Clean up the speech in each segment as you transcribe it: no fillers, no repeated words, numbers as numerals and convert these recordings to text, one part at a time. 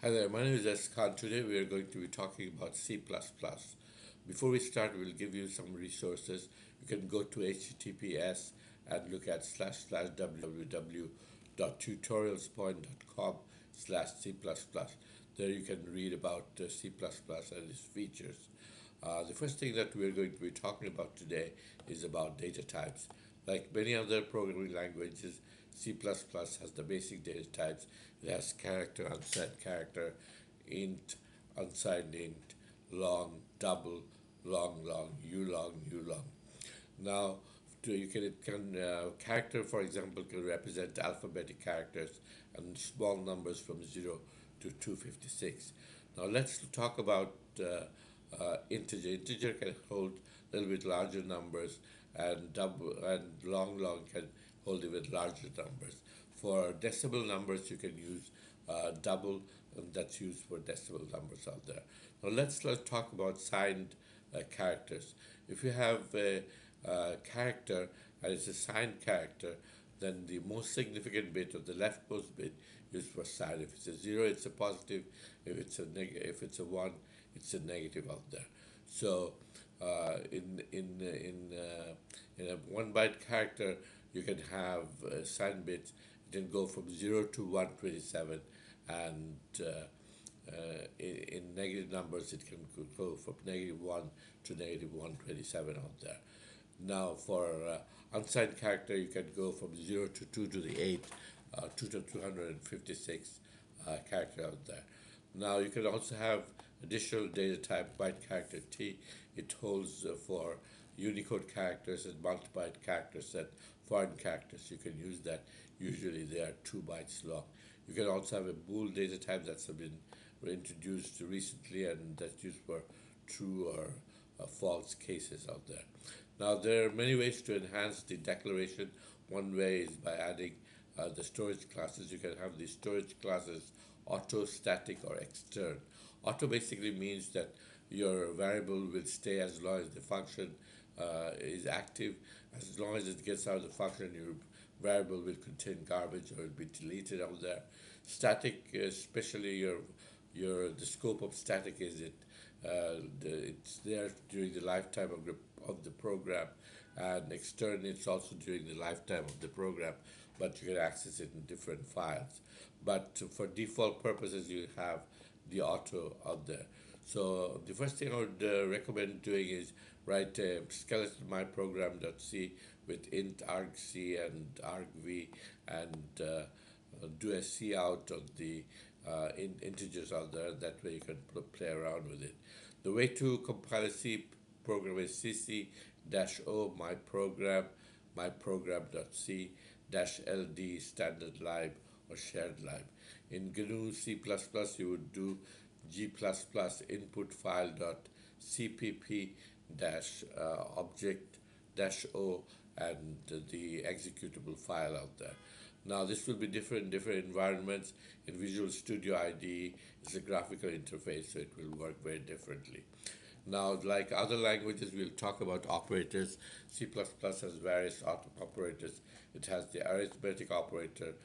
Hi there, my name is S. Khan. Today we are going to be talking about C++. Before we start, we'll give you some resources. You can go to https and look at www.tutorialspoint.com/C++. There you can read about C++ and its features. The first thing that we're going to be talking about today is about data types. Like many other programming languages, C++ has the basic data types. It has character, unsigned character, int, unsigned int, long, double, long, ulong. Now, character, for example, can represent alphabetic characters and small numbers from 0 to 256. Now, let's talk about integer. Integer can hold a little bit larger numbers, and double and long can hold even larger numbers. For decimal numbers, you can use double, and that's used for decimal numbers out there. Now, let's talk about signed characters. If you have a character and it's a signed character, then the most significant bit, or the leftmost bit, is for sign. If it's a 0, it's a positive. If it's a 1, it's a negative out there. So in a 1 byte character, you can have sign bits. It can go from 0 to 127, and in negative numbers, it can go from -1 to -127 out there. Now, for unsigned character, you can go from 0 to 2 to the 8, 2 to 256 character out there. Now, you can also have additional data type byte character T. It holds for Unicode characters and multi-byte characters and foreign characters. You can use that. Usually, they are 2 bytes long. You can also have a bool data type that's been introduced recently, and that's used for true or false cases out there. Now, there are many ways to enhance the declaration. One way is by adding the storage classes. You can have the storage classes auto, static, or extern. Auto basically means that your variable will stay as long as the function is active. As long as it gets out of the function, your variable will contain garbage or will be deleted out there. Static, especially the scope of static is it's there during the lifetime of the program, and extern, it's also during the lifetime of the program, but you can access it in different files. But for default purposes, you have the auto out there. So the first thing I would recommend doing is write a skeleton myprogram.c with int argc and argv, and do a cout of the integers out there. That way you can play around with it. The way to compile a C program is cc-o myprogram.c -ld standard lib or shared lib. In GNU C++, you would do g++ input file dot cpp object -o and the executable file out there. Now, this will be different in different environments. In Visual Studio IDE, it's a graphical interface, so it will work very differently. Now, like other languages, we'll talk about operators. C++ has various operators. It has the arithmetic operator,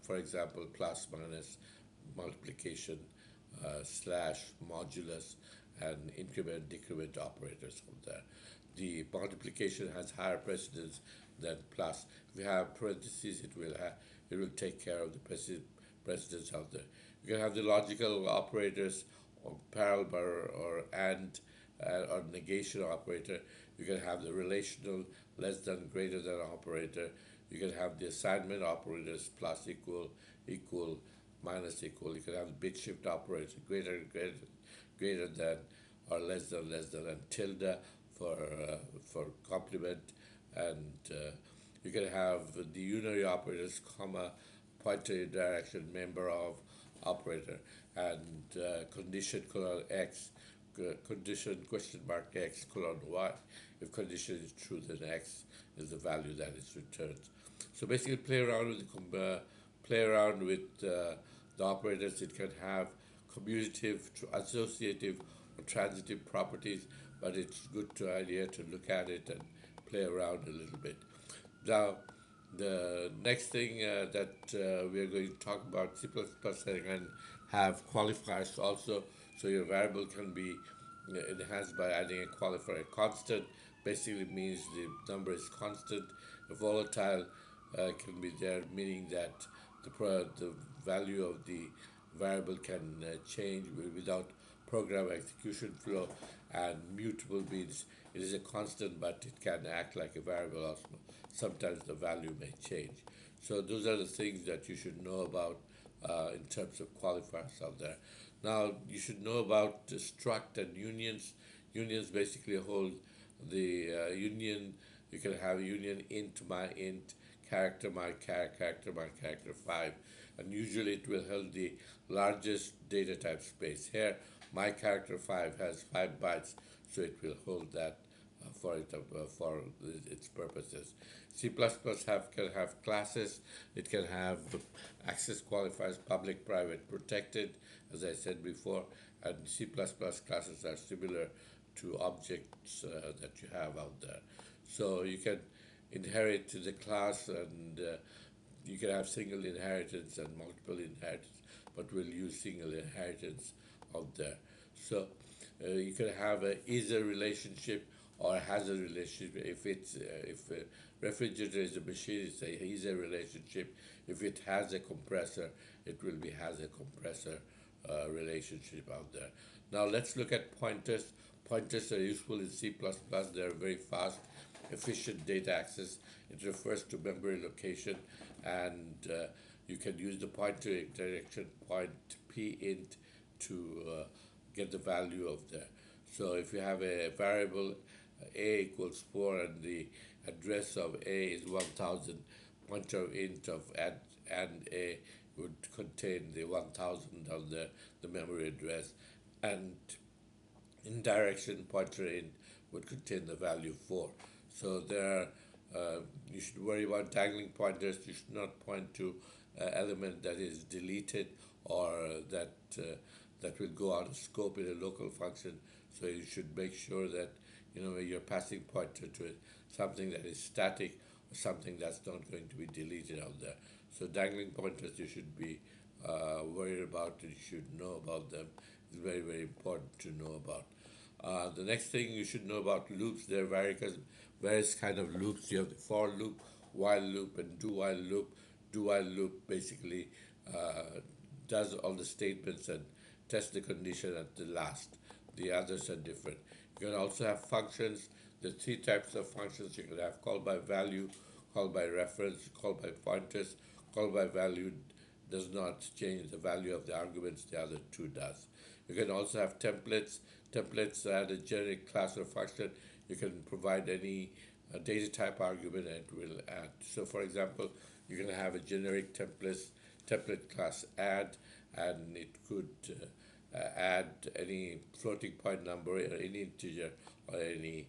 for example, plus, minus, multiplication, slash, modulus, and increment, decrement operators out there. The multiplication has higher precedence than plus. If you have parentheses, it will take care of the precedence out there. You can have the logical operators, or parallel, or and, or negation operator. You can have the relational less than, greater than operator. You can have the assignment operators, plus, equal, minus, equal. You can have the bit shift operator, greater than, or less than, and tilde for complement. And you can have the unary operators, comma, pointer direction, member of operator, and condition colon x, condition question mark x colon y. If condition is true, then x is the value that is returned. So basically, play around with the operators. It can have commutative, associative, or transitive properties, but it's good idea to look at it and play around a little bit. Now, The next thing that we are going to talk about, C++ can have qualifiers also. So your variable can be enhanced by adding a qualifier. A constant basically means the number is constant. A volatile can be there, meaning that the value of the variable can change without program execution flow. And mutable means it is a constant, but it can act like a variable also. Sometimes the value may change. So those are the things that you should know about in terms of qualifiers out there. Now you should know about struct and unions. Unions basically hold the union. You can have union int my int, character my character my character 5, and usually it will hold the largest data type space. Here my character 5 has 5 bytes, so it will hold that for its purposes. Can have classes. It can have access qualifiers, public, private, protected, as I said before, and C++ classes are similar to objects that you have out there. So you can inherit the class, and you can have single inheritance and multiple inheritance, but we'll use single inheritance out there. So you can have a either relationship or has a relationship. If a refrigerator is a machine, it's a either relationship. If it has a compressor, it will be has a compressor relationship out there. Now let's look at pointers. Pointers are useful in C++. They're very fast, efficient data access. It refers to memory location, and you can use the pointer direction point pint to get the value of there. So if you have a variable a equals 4 and the address of a is 1000, pointer int of and a would contain the 1000 of the memory address, and in direction pointer int would contain the value 4. So there you should worry about dangling pointers. You should not point to an element that is deleted or that will go out of scope in a local function. So you should make sure that you're passing pointer to something that is static or something that's not going to be deleted out there. So dangling pointers you should be worried about, and you should know about them. It's very, very important to know about. The next thing you should know about loops, there are various kind of loops. You have the for loop, while loop, and do while loop. Do while loop basically does all the statements and tests the condition at the last. The others are different. You can also have functions. There are three types of functions. You can have call by value, call by reference, call by pointers. Call by value does not change the value of the arguments, the other two does. You can also have templates. Templates add a generic class or function. You can provide any data type argument and it will add. So for example, you can have a generic template class add, and it could add any floating point number or any integer or any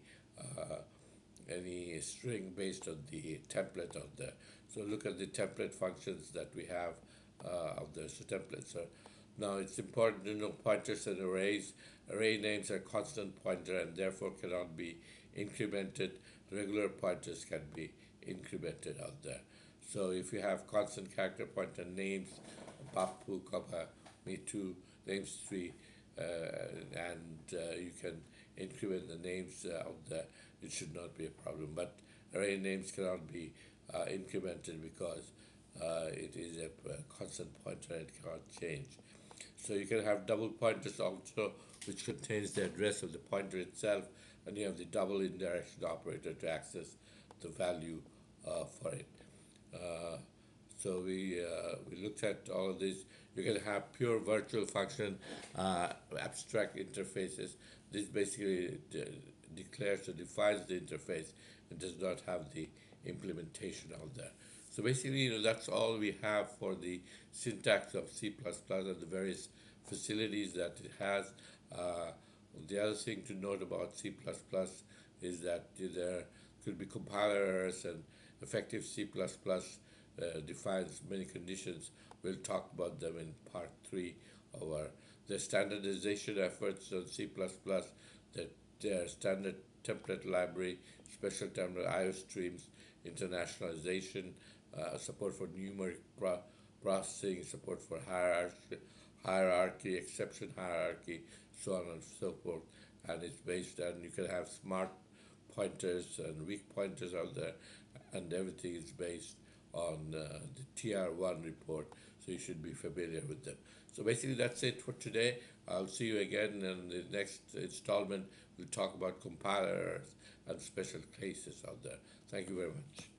string based on the template of there. So look at the template functions that we have of the templates. So now it's important to know pointers and arrays. Array names are constant pointer and therefore cannot be incremented. Regular pointers can be incremented out there. So if you have constant character pointer names, Bappu, me too, names 3, and you can increment the names out there, it should not be a problem. But array names cannot be incremented because it is a constant pointer and it cannot change. So you can have double pointers also, which contains the address of the pointer itself, and you have the double indirection operator to access the value for it. So we looked at all of this. You can have pure virtual function, abstract interfaces. This basically declares or defines the interface and does not have the implementation out there. So basically, that's all we have for the syntax of C++ and the various facilities that it has. The other thing to note about C++ is that there could be compiler errors, and effective C++ defines many conditions. We'll talk about them in part 3 of our the standardization efforts on C++, that their standard template library, special template IO streams, internationalization, support for numeric processing, support for hierarchy, exception hierarchy, so on and so forth. And it's based on, you can have smart pointers and weak pointers out there, and everything is based on the TR1 report, so you should be familiar with them. So basically, that's it for today. I'll see you again in the next installment. We'll talk about compilers and special cases out there. Thank you very much.